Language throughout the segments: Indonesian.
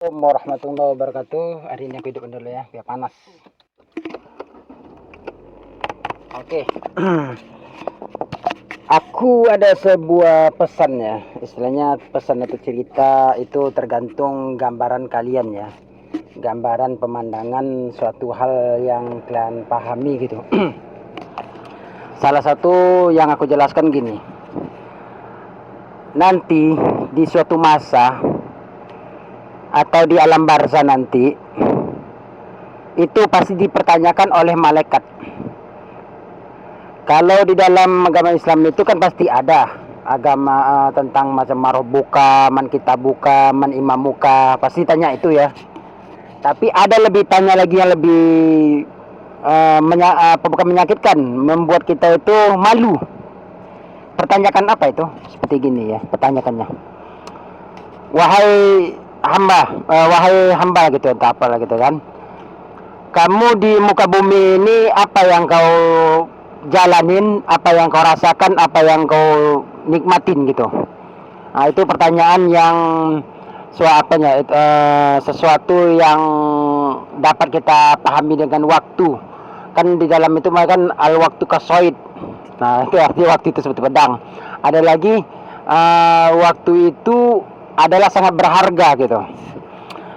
Assalamualaikum warahmatullahi wabarakatuh. Hari ini aku hidupin dulu ya, biar panas. Oke. Aku ada sebuah pesan ya. Istilahnya pesan atau cerita itu tergantung gambaran kalian ya. Gambaran pemandangan suatu hal yang kalian pahami gitu. Salah satu yang aku jelaskan gini. Nanti di suatu masa atau di alam barzah nanti itu pasti dipertanyakan oleh malaikat. Kalau di dalam agama Islam itu kan pasti ada agama tentang macam marobuka, man kitabuka, man imamuka, pasti tanya itu ya. Tapi ada lebih tanya lagi yang lebih bukan menyakitkan, membuat kita itu malu. Pertanyakan apa itu? Seperti gini ya, pertanyaannya. Wahai hamba gitu, entah apalah gitu kan. Kamu di muka bumi ini apa yang kau jalanin, apa yang kau rasakan, apa yang kau nikmatin gitu. Nah, itu pertanyaan yang sesuatu yang dapat kita pahami dengan waktu. Kan di dalam itu kan al waktu kasoid. Nah, itu arti waktu itu seperti pedang. Ada lagi waktu itu adalah sangat berharga gitu.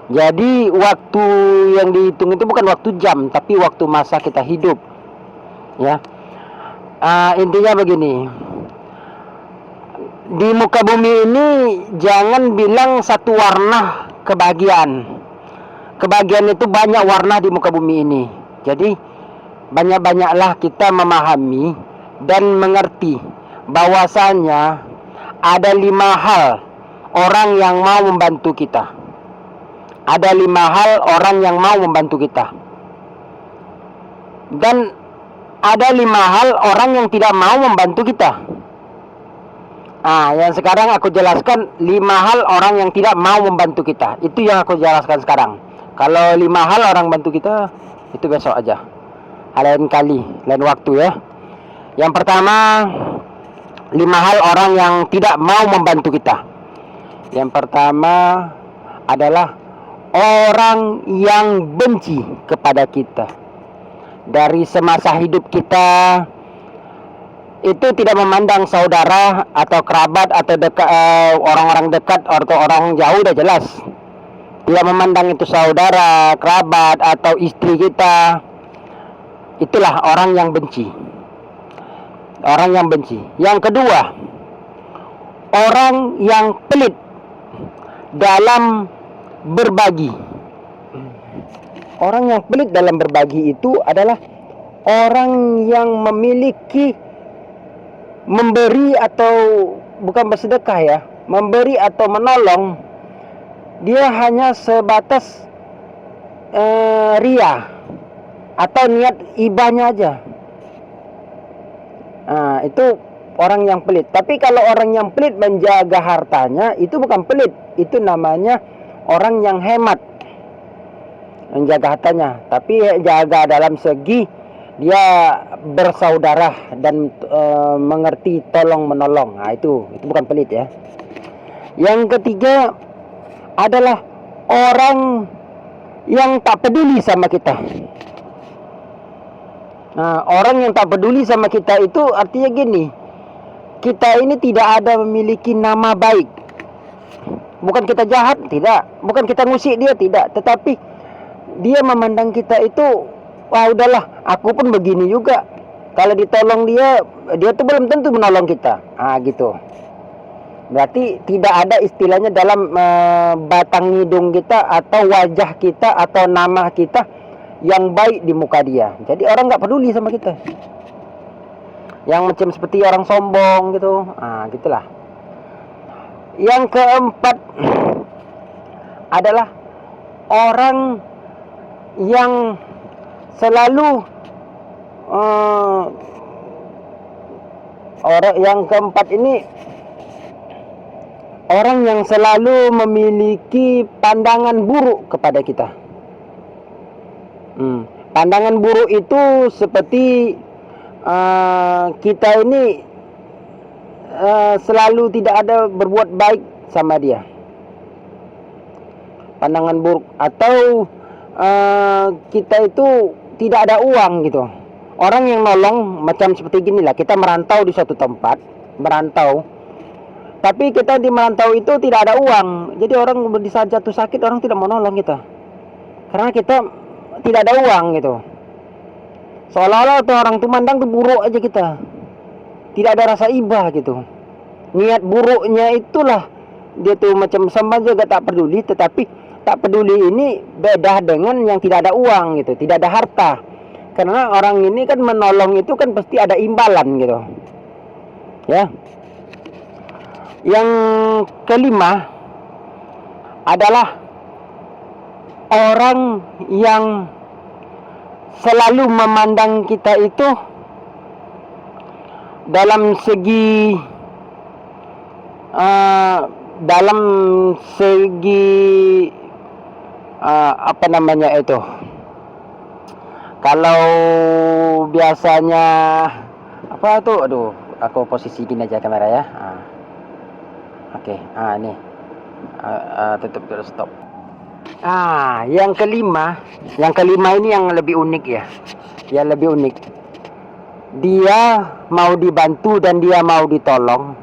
Jadi waktu yang dihitung itu bukan waktu jam, tapi waktu masa kita hidup. Ya, intinya begini. Di muka bumi ini jangan bilang satu warna kebahagiaan. Kebahagiaan itu banyak warna di muka bumi ini. Jadi banyak-banyaklah kita memahami dan mengerti bahwasanya ada 5 hal orang yang mau membantu kita. Ada 5 hal orang yang mau membantu kita. Dan ada 5 hal orang yang tidak mau membantu kita. Yang sekarang aku jelaskan 5 hal orang yang tidak mau membantu kita. Itu yang aku jelaskan sekarang. Kalau 5 hal orang bantu kita, itu besok aja. Lain kali, lain waktu ya. Yang pertama, 5 hal orang yang tidak mau membantu kita. Yang pertama adalah orang yang benci kepada kita. Dari semasa hidup kita itu tidak memandang saudara atau kerabat atau orang-orang dekat atau orang jauh, udah jelas. Tidak memandang itu saudara, kerabat atau istri kita. Itulah orang yang benci. Orang yang benci. Yang kedua, orang yang pelit dalam berbagi. Orang yang pelit dalam berbagi itu adalah orang yang memiliki memberi atau bukan bersedekah ya, memberi atau menolong, dia hanya sebatas ria atau niat ibahnya aja. Itu orang yang pelit. Tapi kalau orang yang pelit menjaga hartanya, itu bukan pelit, itu namanya orang yang hemat, menjaga hartanya. Tapi jaga dalam segi dia bersaudara dan mengerti tolong menolong. Itu bukan pelit ya. Yang ketiga adalah orang yang tak peduli sama kita. Orang yang tak peduli sama kita itu artinya gini, kita ini tidak ada memiliki nama baik. Bukan kita jahat, tidak. Bukan kita ngusik dia, tidak. Tetapi dia memandang kita itu, wah udahlah, aku pun begini juga. Kalau ditolong dia tuh belum tentu menolong kita. Gitu. Berarti tidak ada istilahnya dalam batang hidung kita atau wajah kita atau nama kita yang baik di muka dia. Jadi orang nggak peduli sama kita. Yang macam seperti orang sombong gitu. Gitulah. Yang keempat adalah orang yang selalu orang yang selalu memiliki pandangan buruk kepada kita. Pandangan buruk itu seperti kita ini selalu tidak ada berbuat baik sama dia. pandangan buruk, atau kita itu tidak ada uang gitu. Orang yang nolong macam seperti gini lah, kita merantau di suatu tempat, merantau, tapi kita di merantau itu tidak ada uang. Jadi orang di saat jatuh sakit, orang tidak mau nolong kita, karena kita tidak ada uang gitu. Seolah-olah tuh orang tuh mandang tuh buruk aja kita, tidak ada rasa iba gitu. Niat buruknya itulah dia tuh macam sama juga tak peduli. Tetapi tak peduli ini beda dengan yang tidak ada uang gitu, tidak ada harta. Karena orang ini kan menolong itu kan pasti ada imbalan gitu ya. Yang kelima adalah orang yang selalu memandang kita itu dalam segi apa namanya itu, kalau biasanya apa tuh, aduh aku posisi gini aja kamera ya. Oke, ini tutup dulu, stop. Yang kelima ini yang lebih unik ya, yang lebih unik. Dia mau dibantu dan dia mau ditolong,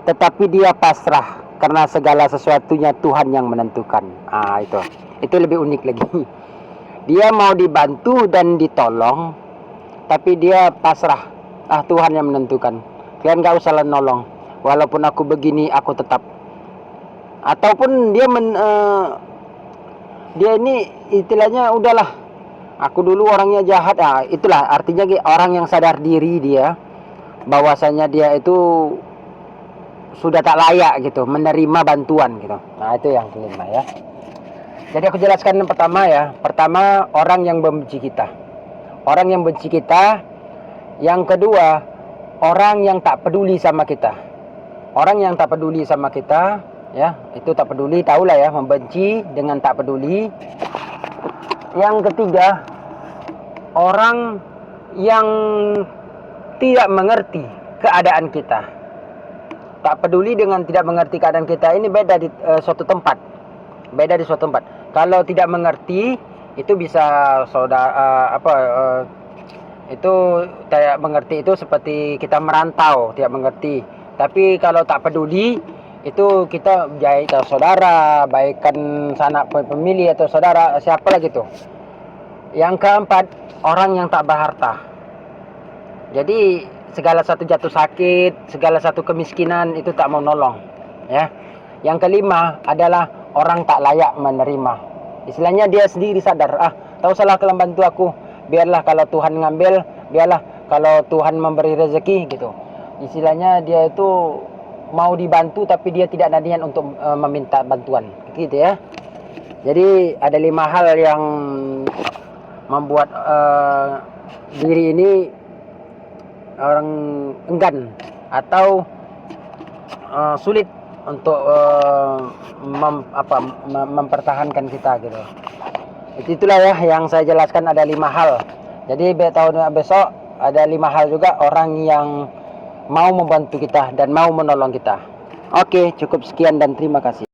tetapi dia pasrah karena segala sesuatunya Tuhan yang menentukan. Itu lebih unik lagi. Dia mau dibantu dan ditolong, tapi dia pasrah. Tuhan yang menentukan. Kalian gak usah nolong. Walaupun aku begini, aku tetap. Ataupun dia dia ini istilahnya udahlah, aku dulu orangnya jahat. Itulah artinya orang yang sadar diri dia, bahwasanya dia itu sudah tak layak gitu menerima bantuan gitu. Itu yang kelima ya. Jadi aku jelaskan yang pertama ya. Pertama, orang yang membenci kita. Orang yang benci kita. Yang kedua, orang yang tak peduli sama kita. Orang yang tak peduli sama kita ya, itu tak peduli, tahulah ya, membenci dengan tak peduli. Yang ketiga, orang yang tidak mengerti keadaan kita. Tak peduli dengan tidak mengerti keadaan kita ini beda di suatu tempat. Beda di suatu tempat. Kalau tidak mengerti itu bisa itu tidak mengerti itu seperti kita merantau, tidak mengerti. Tapi kalau tak peduli itu kita baik saudara, baikkan sanak pemilih atau saudara siapa lagi tuh. Yang keempat, orang yang tak berharta. Jadi segala satu jatuh sakit, segala satu kemiskinan itu tak mau nolong ya. Yang kelima adalah orang tak layak menerima. Istilahnya dia sendiri sadar, tak usahlah kalian bantu aku, biarlah kalau Tuhan ngambil, biarlah kalau Tuhan memberi rezeki gitu. Istilahnya dia itu mau dibantu tapi dia tidak ada niat untuk meminta bantuan gitu ya. Jadi ada 5 hal yang membuat diri ini orang enggan atau sulit untuk mempertahankan kita gitu. Itulah ya yang saya jelaskan, ada 5 hal. Jadi tahun besok ada 5 hal juga orang yang mau membantu kita dan mau menolong kita. Oke, cukup sekian dan terima kasih.